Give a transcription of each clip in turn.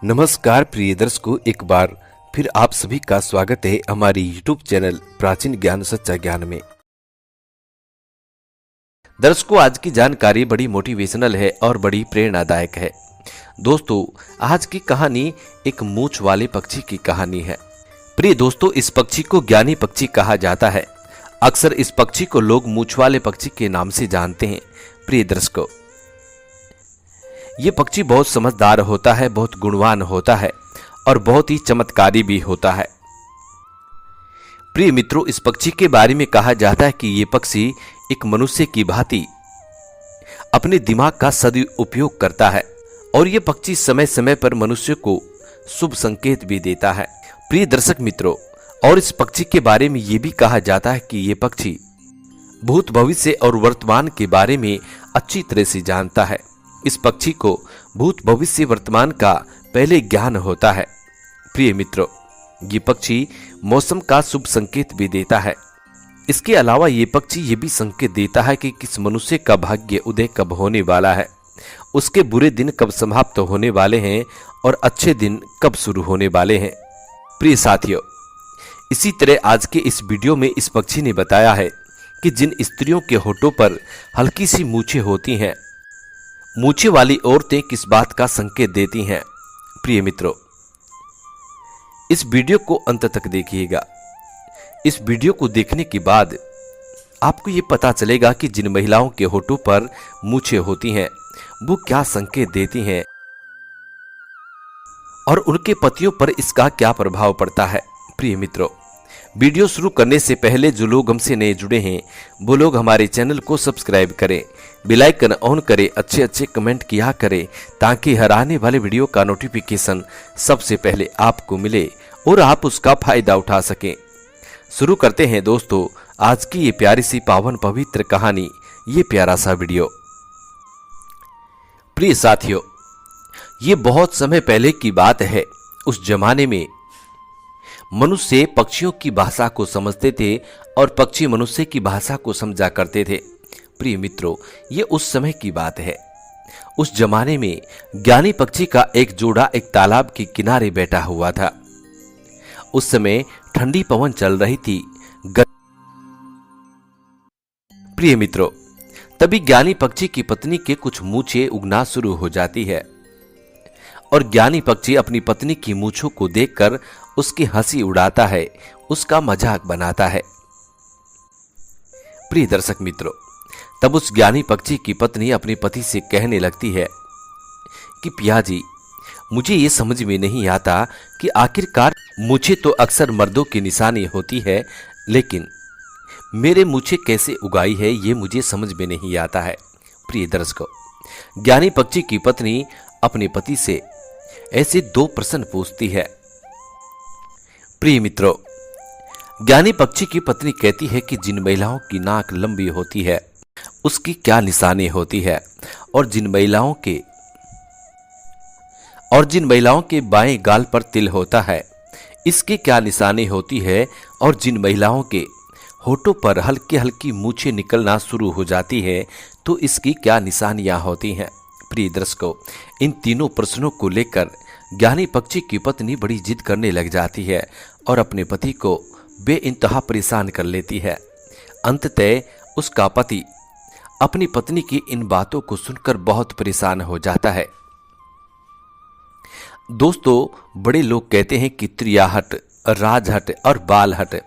नमस्कार प्रिय दर्शकों, एक बार फिर आप सभी का स्वागत है हमारी यूट्यूब चैनल प्राचीन ज्ञान सच्चा ज्ञान में। दर्शकों, आज की जानकारी बड़ी मोटिवेशनल है और बड़ी प्रेरणादायक है। दोस्तों, आज की कहानी एक मूंछ वाले पक्षी की कहानी है। प्रिय दोस्तों, इस पक्षी को ज्ञानी पक्षी कहा जाता है। अक्सर इस पक्षी को लोग मूंछ वाले पक्षी के नाम से जानते हैं। प्रिय दर्शकों, ये पक्षी बहुत समझदार होता है, बहुत गुणवान होता है और बहुत ही चमत्कारी भी होता है। प्रिय मित्रों, इस पक्षी के बारे में कहा जाता है कि ये पक्षी एक मनुष्य की भांति अपने दिमाग का सदुपयोग करता है और ये पक्षी समय समय पर मनुष्य को शुभ संकेत भी देता है। प्रिय दर्शक मित्रों, और इस पक्षी के बारे में ये भी कहा जाता है कि ये पक्षी भूत भविष्य और वर्तमान के बारे में अच्छी तरह से जानता है। इस पक्षी को भूत भविष्य वर्तमान का पहले ज्ञान होता है। प्रिय मित्रों, ये पक्षी मौसम का शुभ संकेत भी देता है। इसके अलावा ये पक्षी ये भी संकेत देता है कि किस मनुष्य का भाग्य उदय कब होने वाला है, उसके बुरे दिन कब समाप्त होने वाले हैं और अच्छे दिन कब शुरू होने वाले हैं। प्रिय साथियों, इसी तरह आज के इस वीडियो में इस पक्षी ने बताया है कि जिन स्त्रियों के होठों पर हल्की सी मूछें होती हैं, मूछे वाली औरतें किस बात का संकेत देती हैं। प्रिय मित्रों, इस वीडियो को अंत तक देखिएगा। इस वीडियो को देखने के बाद आपको ये पता चलेगा कि जिन महिलाओं के होठों पर मूछें होती हैं वो क्या संकेत देती हैं और उनके पतियों पर इसका क्या प्रभाव पड़ता है। प्रिय मित्रों, वीडियो शुरू करने से पहले जो लोग हमसे नए जुड़े हैं वो लोग हमारे चैनल को सब्सक्राइब करें, बेल आइकन ऑन करें, अच्छे कमेंट किया करें ताकि हर आने वाले वीडियो का नोटिफिकेशन सबसे पहले आपको मिले और आप उसका फायदा उठा सकें। शुरू करते हैं दोस्तों आज की ये प्यारी सी पावन पवित्र कहानी, ये प्यारा सा वीडियो। प्रिय साथियों, ये बहुत समय पहले की बात है। उस जमाने में मनुष्य पक्षियों की भाषा को समझते थे और पक्षी मनुष्य की भाषा को समझा करते थे। प्रिय मित्रों, ये उस समय की बात है। उस जमाने में ज्ञानी पक्षी का एक जोड़ा एक तालाब के किनारे बैठा हुआ था। उस समय ठंडी पवन चल रही थी। प्रिय मित्रों, तभी ज्ञानी पक्षी की पत्नी के कुछ मूछें उगना शुरू हो जाती है और ज्ञानी पक्षी अपनी पत्नी की मूछों को देखकर उसकी हंसी उड़ाता है, उसका मजाक बनाता है। प्रिय दर्शक मित्रों, तब उस ज्ञानी पक्षी की पत्नी अपने पति से कहने लगती है कि पिया जी, मुझे ये समझ में नहीं आता कि आखिरकार मूछें तो अक्सर मर्दों की निशानी होती है, लेकिन मेरे मूछें कैसे उगाई है ये मुझे समझ में नहीं आता है। प्रिय दर्शकों, ज्ञानी पक्षी की पत्नी अपने पति से ऐसे दो प्रश्न पूछती है। प्रिय मित्रों, ज्ञानी पक्षी की पत्नी कहती है कि जिन महिलाओं की नाक लंबी होती है उसकी क्या निशानी होती है और जिन महिलाओं के बाएं गाल पर तिल होता है इसकी क्या निशानी होती है और जिन महिलाओं के होठों पर हल्की हल्की मूछें निकलना शुरू हो जाती है तो इसकी क्या निशानियां होती हैं। प्रिय दर्शकों, इन तीनों प्रश्नों को लेकर ज्ञानी पक्षी की पत्नी बड़ी जिद करने लग जाती है और अपने पति को बेइंतहा परेशान कर लेती है। अंततः उसका पति अपनी पत्नी की इन बातों को सुनकर बहुत परेशान हो जाता है। दोस्तों, बड़े लोग कहते हैं कि त्रियाहट, राजहट और बालहट,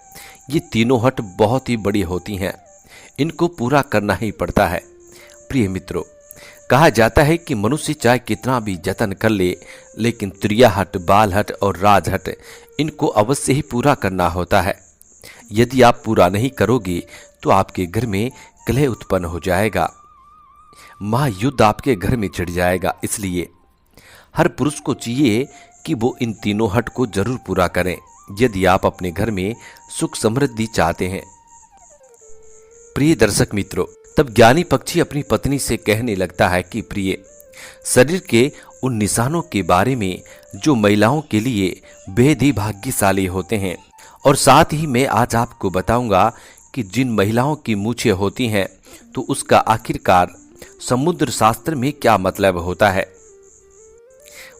ये तीनों हट बहुत ही बड़ी होती हैं, इनको पूरा करना ही पड़ता है। प्रिय मित्रों, कहा जाता है कि मनुष्य चाहे कितना भी जतन कर ले, लेकिन त्रियाहट, बालहट और राजहट इनको अवश्य ही पूरा करना होता है। यदि आप पूरा नहीं करोगे तो आपके घर में कलह उत्पन्न हो जाएगा, महायुद्ध आपके घर में छिड़ जाएगा। इसलिए हर पुरुष को चाहिए कि वो इन तीनों हट को जरूर पूरा करें यदि आप अपने घर में सुख समृद्धि चाहते हैं। प्रिय दर्शक मित्रों, तब ज्ञानी पक्षी अपनी पत्नी से कहने लगता है कि प्रिय, शरीर के उन निशानों के बारे में जो महिलाओं के लिए बेहद ही भाग्यशाली होते हैं और साथ ही मैं आज आपको बताऊंगा कि जिन महिलाओं की मूछें होती हैं तो उसका आखिरकार समुद्र शास्त्र में क्या मतलब होता है।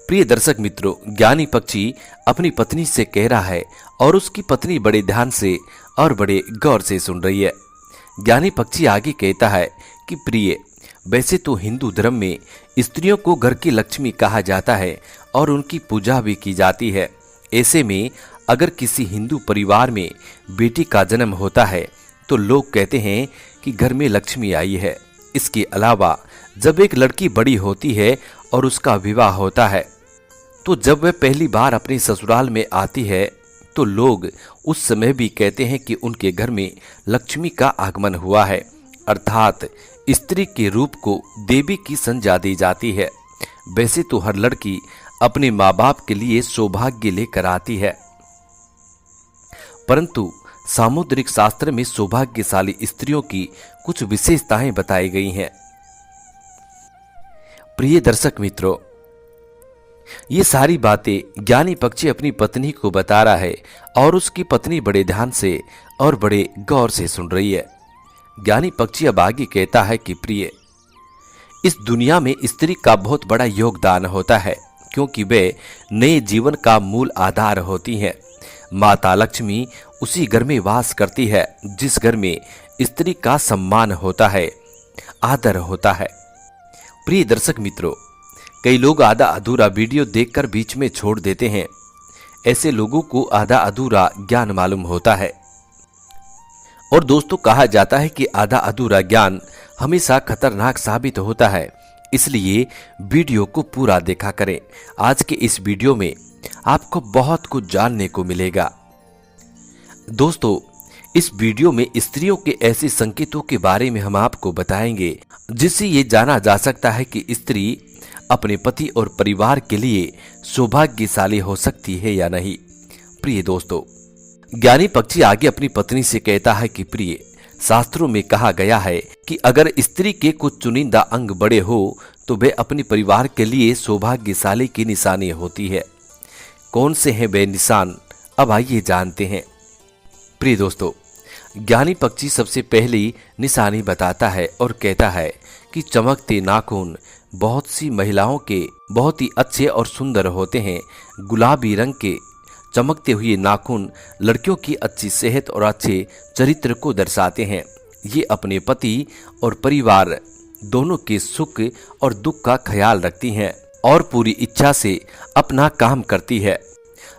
प्रिय दर्शक मित्रों, ज्ञानी पक्षी अपनी पत्नी से कह रहा है और उसकी पत्नी बड़े ध्यान से और बड़े गौर से सुन रही है। ज्ञानी पक्षी आगे कहता है कि प्रिय, वैसे तो हिंदू धर्म में स्त्रियों को घर की लक्ष्मी कहा जाता है और उनकी पूजा भी की जाती है। ऐसे में अगर किसी हिंदू परिवार में बेटी का जन्म होता है तो लोग कहते हैं कि घर में लक्ष्मी आई है। इसके अलावा जब एक लड़की बड़ी होती है और उसका विवाह होता है तो जब वह पहली बार अपने ससुराल में आती है तो लोग उस समय भी कहते हैं कि उनके घर में लक्ष्मी का आगमन हुआ है, अर्थात स्त्री के रूप को देवी की संज्ञा दी जाती है। वैसे तो हर लड़की अपने माँ बाप के लिए सौभाग्य लेकर आती है, परंतु सामुद्रिक शास्त्र में सौभाग्यशाली स्त्रियों की कुछ विशेषताएं बताई गई हैं। प्रिय दर्शक मित्रों, ये सारी बातें ज्ञानी पक्षी अपनी पत्नी को बता रहा है और उसकी पत्नी बड़े ध्यान से और बड़े गौर से सुन रही है। ज्ञानी पक्षी अब आगे कहता है कि प्रिय, इस दुनिया में स्त्री का बहुत बड़ा योगदान होता है, क्योंकि वे नए जीवन का मूल आधार होती हैं। माता लक्ष्मी उसी घर में वास करती है जिस घर में स्त्री का सम्मान होता है, आदर होता है। प्रिय दर्शक मित्रों, कई लोग आधा अधूरा वीडियो देखकर बीच में छोड़ देते हैं। ऐसे लोगों को आधा अधूरा ज्ञान मालूम होता है। और दोस्तों, कहा जाता है कि आधा अधूरा ज्ञान हमेशा खतरनाक साबित होता है, इसलिए वीडियो को पूरा देखा करें। आज के इस वीडियो में आपको बहुत कुछ जानने को मिलेगा। दोस्तों, इस वीडियो में स्त्रियों के ऐसे संकेतों के बारे में हम आपको बताएंगे जिससे ये जाना जा सकता है कि स्त्री अपने पति और परिवार के लिए सौभाग्यशाली हो सकती है या नहीं। प्रिय दोस्तों, ज्ञानी पक्षी आगे अपनी पत्नी से कहता है कि प्रिय, शास्त्रों में कहा गया है कि अगर स्त्री के कुछ चुनिंदा अंग बड़े हो तो वे अपने परिवार के लिए सौभाग्यशाली की निशानी होती है। कौन से हैं वे निशान, अब आइए जानते हैं। प्रिय दोस्तों, ज्ञानी पक्षी सबसे पहली निशानी बताता है और कहता है कि चमकते नाखून बहुत सी महिलाओं के बहुत ही अच्छे और सुंदर होते हैं। गुलाबी रंग के चमकते हुए नाखून लड़कियों की अच्छी सेहत और अच्छे चरित्र को दर्शाते हैं। ये अपने पति और परिवार दोनों के सुख और दुख का ख्याल रखती हैं और पूरी इच्छा से अपना काम करती है।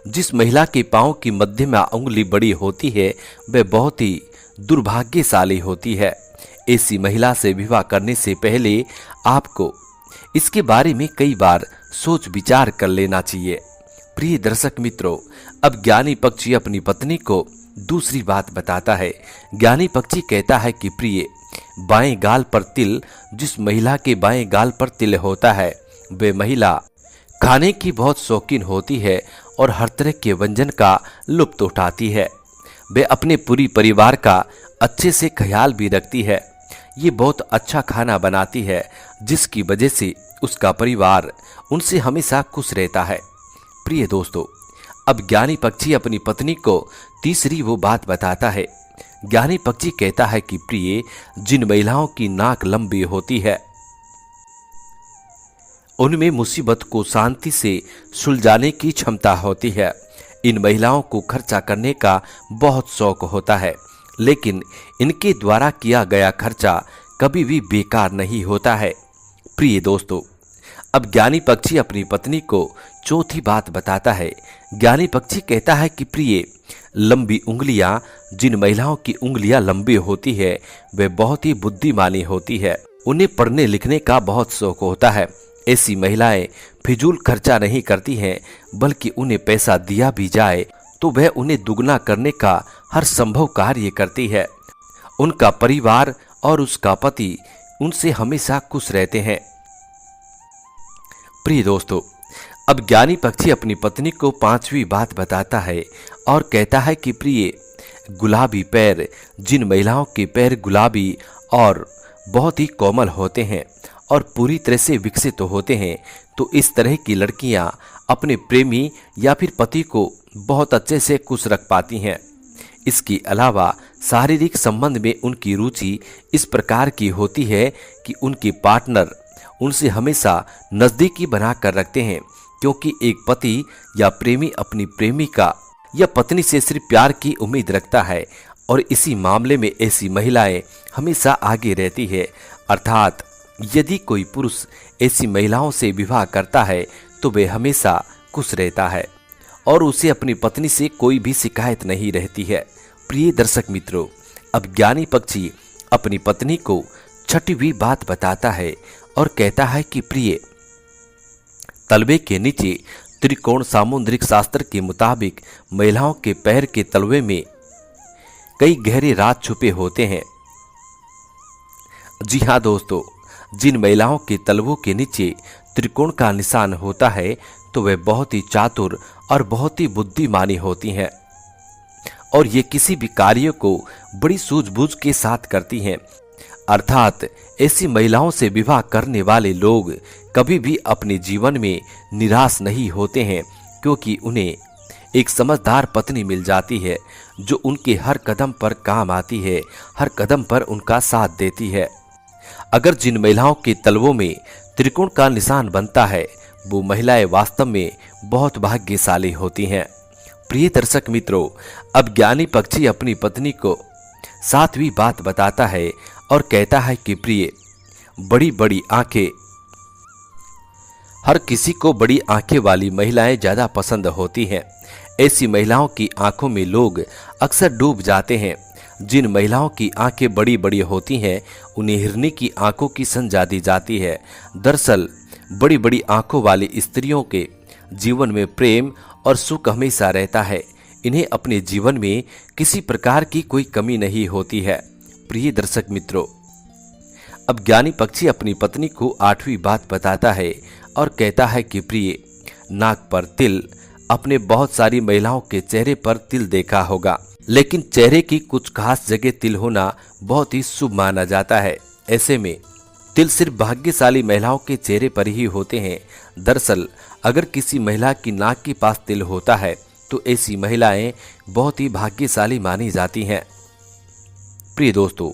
जिस महिला के पांव की मध्यमा उंगली बड़ी होती है वह बहुत ही दुर्भाग्यशाली होती है। ऐसी महिला से विवाह करने से पहले आपको इसके बारे में कई बार सोच विचार कर लेना चाहिए। प्रिय दर्शक मित्रों, अब ज्ञानी पक्षी अपनी पत्नी को दूसरी बात बताता है। ज्ञानी पक्षी कहता है कि प्रिय, बाएं गाल पर तिल, जिस महिला के बाएं गाल पर तिल होता है वे महिला खाने की बहुत शौकीन होती है और हर तरह के व्यंजन का लुत्फ उठाती है। वे अपने पूरी परिवार का अच्छे से ख्याल भी रखती है। ये बहुत अच्छा खाना बनाती है जिसकी वजह से उसका परिवार उनसे हमेशा खुश रहता है। प्रिय दोस्तों, अब ज्ञानी पक्षी अपनी पत्नी को तीसरी वो बात बताता है। ज्ञानी पक्षी कहता है कि प्रिय, जिन महिलाओं की नाक लंबी होती है उनमें मुसीबत को शांति से सुलझाने की क्षमता होती है। इन महिलाओं को खर्चा करने का बहुत शौक होता है, लेकिन इनके द्वारा किया गया खर्चा कभी भी बेकार नहीं होता है। प्रिय दोस्तों, अब ज्ञानी पक्षी अपनी पत्नी को चौथी बात बताता है। ज्ञानी पक्षी कहता है कि प्रिय, लंबी उंगलियां, जिन महिलाओं की उंगलियां लंबी होती है वे बहुत ही बुद्धिमानी होती है। उन्हें पढ़ने लिखने का बहुत शौक होता है। ऐसी महिलाएं फिजूल खर्चा नहीं करती हैं, बल्कि उन्हें पैसा दिया भी जाए तो वह उन्हें दुगना करने का हर संभव कार्य करती है। उनका परिवार और उसका पति उनसे हमेशा खुश रहते हैं। प्रिय दोस्तों, अब ज्ञानी पक्षी अपनी पत्नी को पांचवी बात बताता है और कहता है कि प्रिय, गुलाबी पैर, जिन महिलाओं के पैर गुलाबी और बहुत ही कोमल होते हैं और पूरी तरह से विकसित होते हैं, तो इस तरह की लड़कियां अपने प्रेमी या फिर पति को बहुत अच्छे से खुश रख पाती हैं। इसके अलावा शारीरिक संबंध में उनकी रुचि इस प्रकार की होती है कि उनके पार्टनर उनसे हमेशा नज़दीकी बना कर रखते हैं। क्योंकि एक पति या प्रेमी अपनी प्रेमिका या पत्नी से सिर्फ प्यार की उम्मीद रखता है और इसी मामले में ऐसी महिलाएं हमेशा आगे रहती है। अर्थात यदि कोई पुरुष ऐसी महिलाओं से विवाह करता है तो वे हमेशा खुश रहता है और उसे अपनी पत्नी से कोई भी शिकायत नहीं रहती है। प्रिय दर्शक मित्रों, अब ज्ञानी पक्षी अपनी पत्नी को छठवीं बात बताता है और कहता है कि प्रिय, तलवे के नीचे त्रिकोण सामुद्रिक शास्त्र के मुताबिक महिलाओं के पैर के तलवे में कई गहरे राज छुपे होते हैं। जी हाँ दोस्तों, जिन महिलाओं के तलवों के नीचे त्रिकोण का निशान होता है तो वे बहुत ही चातुर और बहुत ही बुद्धिमानी होती हैं और ये किसी भी कार्य को बड़ी सूझबूझ के साथ करती हैं। अर्थात ऐसी महिलाओं से विवाह करने वाले लोग कभी भी अपने जीवन में निराश नहीं होते हैं, क्योंकि उन्हें एक समझदार पत्नी मिल जाती है जो उनके हर कदम पर काम आती है, हर कदम पर उनका साथ देती है। अगर जिन महिलाओं के तलवों में त्रिकोण का निशान बनता है वो महिलाएं वास्तव में बहुत भाग्यशाली होती हैं। प्रिय दर्शक मित्रों, अब ज्ञानी पक्षी अपनी पत्नी को सातवीं बात बताता है और कहता है कि प्रिय, बड़ी बड़ी आंखें, हर किसी को बड़ी आंखें वाली महिलाएं ज्यादा पसंद होती हैं। ऐसी महिलाओं की आंखों में लोग अक्सर डूब जाते हैं। जिन महिलाओं की आंखें बड़ी बड़ी होती हैं उन्हें हिरनी की आंखों की संज्ञा दी जाती है। दरअसल बड़ी बड़ी आंखों वाली स्त्रियों के जीवन में प्रेम और सुख हमेशा रहता है। इन्हें अपने जीवन में किसी प्रकार की कोई कमी नहीं होती है। प्रिय दर्शक मित्रों, अब ज्ञानी पक्षी अपनी पत्नी को आठवीं बात बताता है और कहता है कि प्रिय, नाक पर तिल, अपने बहुत सारी महिलाओं के चेहरे पर तिल देखा होगा, लेकिन चेहरे की कुछ खास जगह तिल होना बहुत ही शुभ माना जाता है। ऐसे में तिल सिर्फ भाग्यशाली महिलाओं के चेहरे पर ही होते हैं। दरअसल अगर किसी महिला की नाक के पास तिल होता है तो ऐसी महिलाएं बहुत ही भाग्यशाली मानी जाती हैं। प्रिय दोस्तों,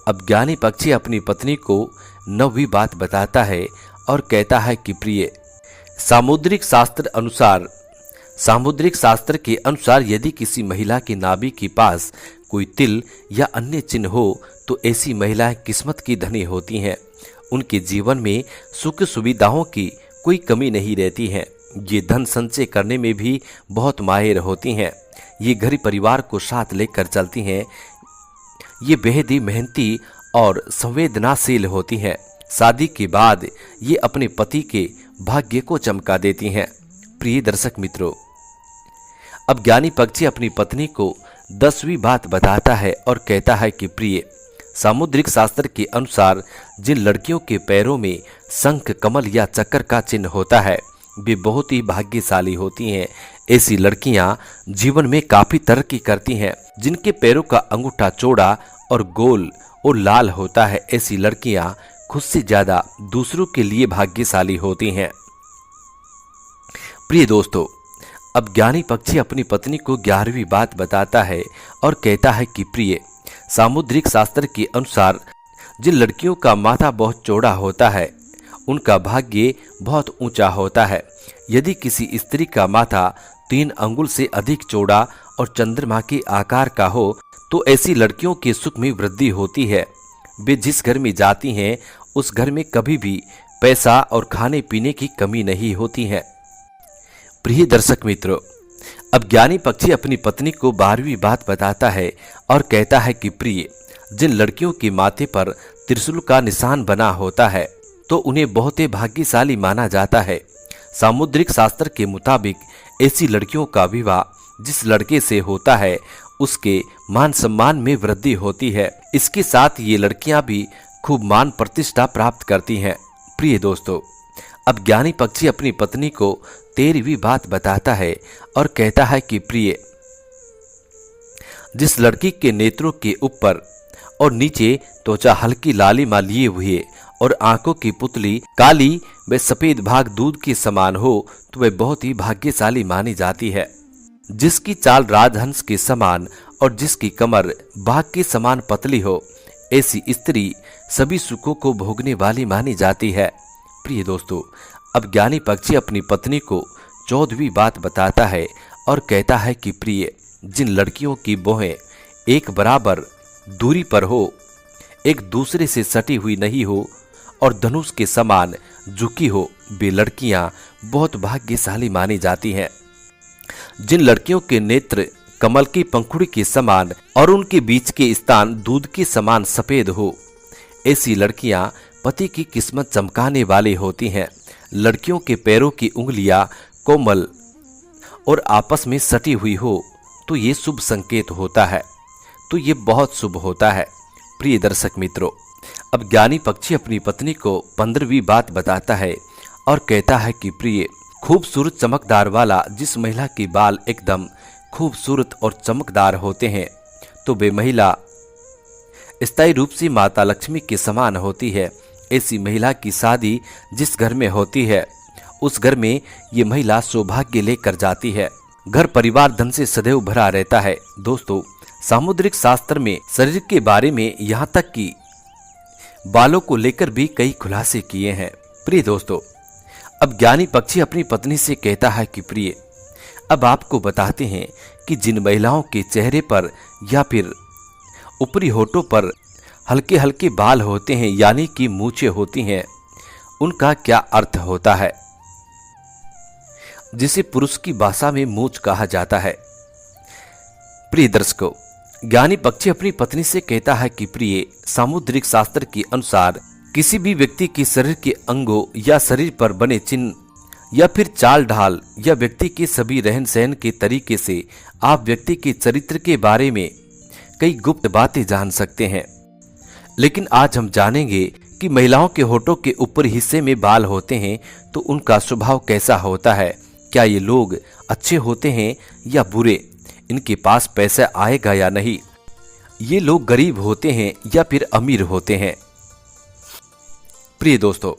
अब ज्ञानी पक्षी अपनी पत्नी को नौवीं बात बताता है और कहता है कि प्रिय, सामुद्रिक शास्त्र के अनुसार यदि किसी महिला की नाभि के पास कोई तिल या अन्य चिन्ह हो तो ऐसी महिलाएं किस्मत की धनी होती हैं। उनके जीवन में सुख सुविधाओं की कोई कमी नहीं रहती है। ये धन संचय करने में भी बहुत माहिर होती हैं। ये घर परिवार को साथ लेकर चलती हैं। ये बेहद ही मेहनती और संवेदनाशील होती हैं। शादी के बाद ये अपने पति के भाग्य को चमका देती हैं। प्रिय दर्शक मित्रों, अब ज्ञानी पक्षी अपनी पत्नी को 10वीं बात बताता है और कहता है कि प्रिय, सामुद्रिक शास्त्र के अनुसार जिन लड़कियों के पैरों में शंख, कमल या चक्र का चिन्ह होता है वे बहुत ही भाग्यशाली होती हैं। ऐसी लड़कियां जीवन में काफी तरक्की करती हैं। जिनके पैरों का अंगूठा चौड़ा और गोल और लाल होता है, ऐसी लड़कियां खुद से ज्यादा दूसरों के लिए भाग्यशाली होती हैं। प्रिय दोस्तों, अब ज्ञानी पक्षी अपनी पत्नी को 11वीं बात बताता है और कहता है कि प्रिय, सामुद्रिक शास्त्र के अनुसार जिन लड़कियों का माथा बहुत चौड़ा होता है उनका भाग्य बहुत ऊंचा होता है। यदि किसी स्त्री का माथा 3 अंगुल से अधिक चौड़ा और चंद्रमा के आकार का हो तो ऐसी लड़कियों के सुख में वृद्धि होती है। वे जिस घर में जाती हैं उस घर में कभी भी पैसा और खाने पीने की कमी नहीं होती है। प्रिय दर्शक मित्रों, अब ज्ञानी पक्षी अपनी पत्नी को 12वीं बात बताता है और कहता है कि प्रिय, जिन लड़कियों के माथे पर त्रिशूल का निशान बना होता है तो उन्हें बहुत ही भाग्यशाली माना जाता है। सामुद्रिक शास्त्र के मुताबिक ऐसी लड़कियों का विवाह जिस लड़के से होता है उसके मान सम्मान में वृद्धि होती है। इसके साथ ये लड़कियां भी खूब मान प्रतिष्ठा प्राप्त करती हैं। प्रिय दोस्तों, अब ज्ञानी पक्षी अपनी पत्नी को 13वीं बात बताता है और कहता है कि प्रिय, जिस लड़की के नेत्रों के ऊपर और नीचे त्वचा हल्की लालिमा लिए हुए और आंखों की पुतली काली व सफेद भाग दूध के समान हो तो वह बहुत ही भाग्यशाली मानी जाती है। जिसकी चाल राजहंस के समान और जिसकी कमर बाघ के समान पतली हो, ऐसी स्त्री सभी सुखों को भोगने वाली मानी जाती है। प्रिय दोस्तों, अब ज्ञानी पक्षी अपनी पत्नी को 14वीं बात बताता है और कहता है कि प्रिय, जिन लड़कियों की भौहें एक बराबर दूरी पर हो, एक दूसरे से सटी हुई नहीं हो और धनुष के समान झुकी हो, वे लड़कियां बहुत भाग्यशाली मानी जाती हैं। जिन लड़कियों के नेत्र कमल की पंखुड़ी के समान और उनके बीच के स्थान दूध के समान सफेद हो, ऐसी लड़कियां पति की किस्मत चमकाने वाली होती हैं। लड़कियों के पैरों की उंगलियां कोमल और आपस में सटी हुई हो तो ये शुभ संकेत होता है, तो ये बहुत शुभ होता है। प्रिय दर्शक मित्रों, अब ज्ञानी पक्षी अपनी पत्नी को 15वीं बात बताता है और कहता है कि प्रिय, खूबसूरत चमकदार वाला जिस महिला के बाल एकदम खूबसूरत और चमकदार होते हैं तो वे महिला स्थायी रूप से माता लक्ष्मी के समान होती है। ऐसी महिला की शादी जिस घर में होती है उस घर में ये महिला सौभाग्य लेकर जाती है। घर परिवार धन से सदैव भरा रहता है। दोस्तों, सामुद्रिक शास्त्र में शरीर के बारे में यहाँ तक कि बालों को लेकर भी कई खुलासे किए हैं। प्रिय दोस्तों, अब ज्ञानी पक्षी अपनी पत्नी से कहता है कि प्रिय, अब आपको बताते हैं कि जिन महिलाओं के चेहरे पर या फिर ऊपरी होठों पर हल्के हल्के बाल होते हैं यानी कि मूछें होती हैं, उनका क्या अर्थ होता है, जिसे पुरुष की भाषा में मूछ कहा जाता है। प्रिय दर्शकों, ज्ञानी पक्षी अपनी पत्नी से कहता है कि प्रिय, सामुद्रिक शास्त्र के अनुसार किसी भी व्यक्ति के शरीर के अंगों या शरीर पर बने चिन्ह या फिर चाल ढाल या व्यक्ति के सभी रहन सहन के तरीके से आप व्यक्ति के चरित्र के बारे में कई गुप्त बातें जान सकते हैं। लेकिन आज हम जानेंगे कि महिलाओं के होठों के ऊपर हिस्से में बाल होते हैं तो उनका स्वभाव कैसा होता है, क्या ये लोग अच्छे होते हैं या बुरे, इनके पास पैसा आएगा या नहीं, ये लोग गरीब होते हैं या फिर अमीर होते हैं। प्रिय दोस्तों,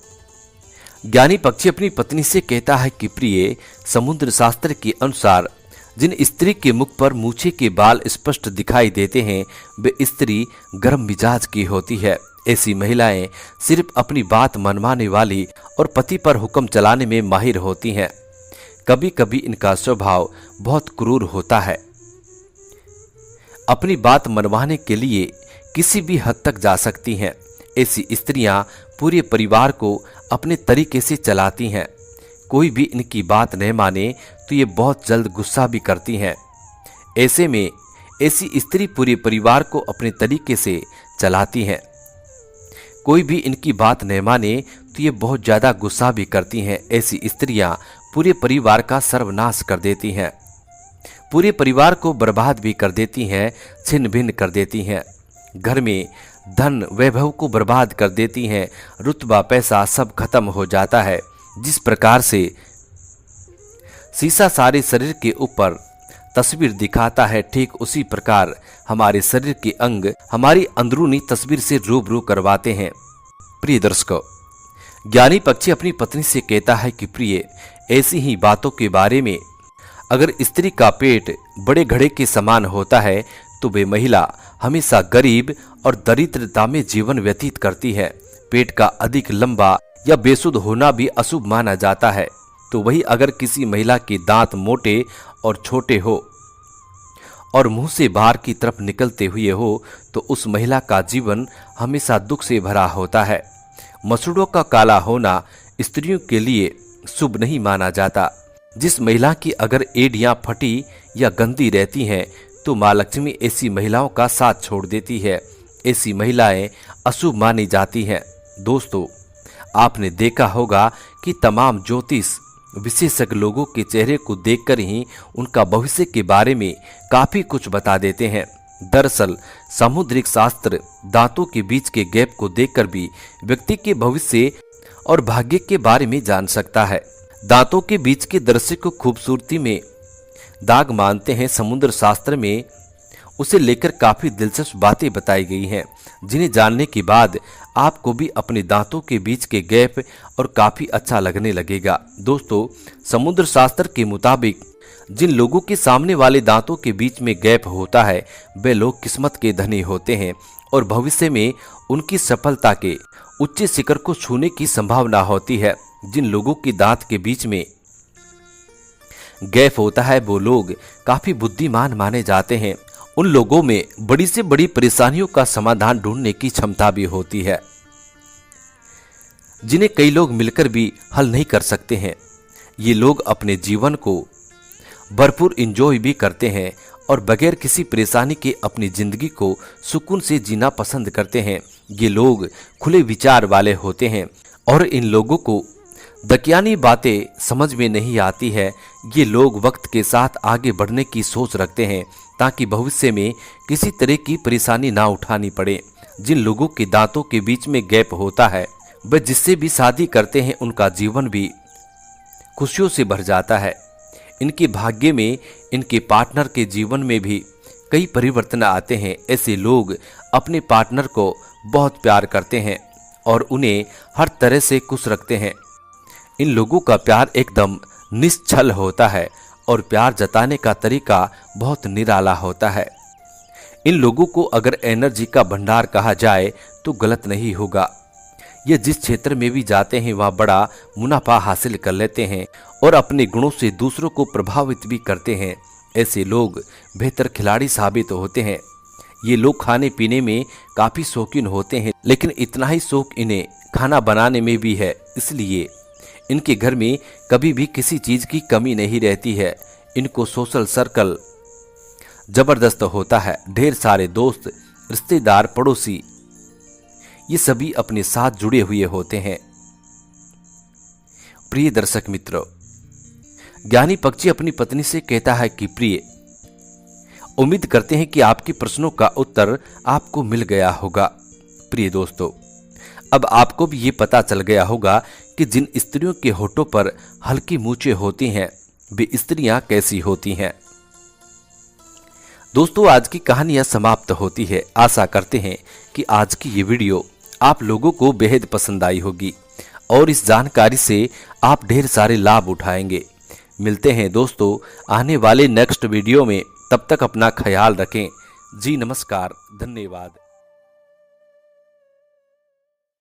ज्ञानी पक्षी अपनी पत्नी से कहता है कि प्रिय, समुद्र शास्त्र के अनुसार जिन स्त्री के मुख पर मूछे के बाल स्पष्ट दिखाई देते हैं वे स्त्री गर्म मिजाज की होती है। ऐसी महिलाएं सिर्फ अपनी बात मनवाने वाली और पति पर हुक्म चलाने में माहिर होती हैं। कभी कभी इनका स्वभाव बहुत क्रूर होता है। अपनी बात मनवाने के लिए किसी भी हद तक जा सकती हैं। ऐसी स्त्रियां पूरे परिवार को अपने तरीके से चलाती हैं। कोई भी इनकी बात नहीं माने तो ये बहुत जल्द गुस्सा भी करती हैं। ऐसे में ऐसी स्त्री पूरे परिवार को अपने तरीके से चलाती हैं। कोई भी इनकी बात नहीं माने तो ये बहुत ज़्यादा गुस्सा भी करती हैं। ऐसी स्त्रियां पूरे परिवार का सर्वनाश कर देती हैं, पूरे परिवार को बर्बाद भी कर देती हैं, छिन्न भिन्न कर देती हैं, घर में धन वैभव को बर्बाद कर देती हैं, रुतबा पैसा सब खत्म हो जाता है। जिस प्रकार से शीशा सारे शरीर के ऊपर तस्वीर दिखाता है, ठीक उसी प्रकार हमारे शरीर के अंग हमारी अंदरूनी तस्वीर से रूबरू करवाते हैं। प्रिय दर्शकों, ज्ञानी पक्षी अपनी पत्नी से कहता है कि प्रिय, ऐसी ही बातों के बारे में अगर स्त्री का पेट बड़े घड़े के समान होता है तो वे महिला हमेशा गरीब और दरिद्रता में जीवन व्यतीत करती है। पेट का अधिक लंबा या बेसुध होना भी अशुभ माना जाता है। तो वही अगर किसी महिला के दांत मोटे और छोटे हो और मुंह से बाहर की तरफ निकलते हुए हो तो उस महिला का जीवन हमेशा दुख से भरा होता है। मसूड़ों का काला होना स्त्रियों के लिए शुभ नहीं माना जाता। जिस महिला की अगर एड़ियां फटी या गंदी रहती हैं तो माँ लक्ष्मी ऐसी महिलाओं का साथ छोड़ देती है। ऐसी महिलाएं अशुभ मानी जाती हैं। दोस्तों, आपने देखा होगा कि तमाम ज्योतिष विशेषज्ञ लोगों के चेहरे को देखकर ही उनका भविष्य के बारे में काफी कुछ बता देते हैं। दरअसल सामुद्रिक शास्त्र दांतों के बीच के गैप को देखकर भी व्यक्ति के भविष्य और भाग्य के बारे में जान सकता है। दांतों के बीच के दृश्य को खूबसूरती में दाग मानते हैं। समुद्र शास्त्र में उसे लेकर काफी दिलचस्प बातें बताई गई हैं, जिन्हें जानने के बाद आपको भी अपने दांतों के बीच के गैप और काफी अच्छा लगने लगेगा। दोस्तों, समुद्र शास्त्र के मुताबिक जिन लोगों के सामने वाले दांतों के बीच में गैप होता है वे लोग किस्मत के धनी होते हैं और भविष्य में उनकी सफलता के उच्च शिखर को छूने की संभावना होती है। जिन लोगों के दांत के बीच में गैप होता है वो लोग काफी बुद्धिमान माने जाते हैं। उन लोगों में बड़ी से बड़ी परेशानियों का समाधान ढूंढने की क्षमता भी होती है, जिन्हें कई लोग मिलकर भी हल नहीं कर सकते हैं। ये लोग अपने जीवन को भरपूर एंजॉय भी करते हैं और बगैर किसी परेशानी के अपनी जिंदगी को सुकून से जीना पसंद करते हैं। ये लोग खुले विचार वाले होते हैं और इन लोगों को दकियानी बातें समझ में नहीं आती है। ये लोग वक्त के साथ आगे बढ़ने की सोच रखते हैं ताकि भविष्य में किसी तरह की परेशानी ना उठानी पड़े। जिन लोगों के दांतों के बीच में गैप होता है वह जिससे भी शादी करते हैं उनका जीवन भी खुशियों से भर जाता है। इनके भाग्य में इनके पार्टनर के जीवन में भी कई परिवर्तन आते हैं। ऐसे लोग अपने पार्टनर को बहुत प्यार करते हैं और उन्हें हर तरह से खुश रखते हैं। इन लोगों का प्यार एकदम निश्छल होता है और प्यार जताने का तरीका बहुत निराला होता है। इन लोगों को अगर एनर्जी का भंडार कहा जाए तो गलत नहीं होगा। ये जिस क्षेत्र में भी जाते हैं वहाँ बड़ा मुनाफा हासिल कर लेते हैं और अपने गुणों से दूसरों को प्रभावित भी करते हैं। ऐसे लोग बेहतर खिलाड़ी साबित होते हैं। ये लोग खाने पीने में काफ़ी शौकीन होते हैं, लेकिन इतना ही शौक इन्हें खाना बनाने में भी है, इसलिए इनके घर में कभी भी किसी चीज़ की कमी नहीं रहती है। इनको सोशल सर्कल जबरदस्त होता है। ढेर सारे दोस्त, रिश्तेदार, पड़ोसी ये सभी अपने साथ जुड़े हुए होते हैं। प्रिय दर्शक मित्रों, ज्ञानी पक्षी अपनी पत्नी से कहता है कि प्रिय, उम्मीद करते हैं कि आपके प्रश्नों का उत्तर आपको मिल गया होगा। प्रिय दोस्तों, अब आपको भी ये पता चल गया होगा कि जिन स्त्रियों के होठों पर हल्की मूंछें होती हैं वे स्त्रियां कैसी होती हैं। दोस्तों, आज की कहानियां समाप्त होती है। आशा करते हैं कि आज की ये वीडियो आप लोगों को बेहद पसंद आई होगी और इस जानकारी से आप ढेर सारे लाभ उठाएंगे। मिलते हैं दोस्तों आने वाले नेक्स्ट वीडियो में। तब तक अपना ख्याल रखें। जी नमस्कार, धन्यवाद।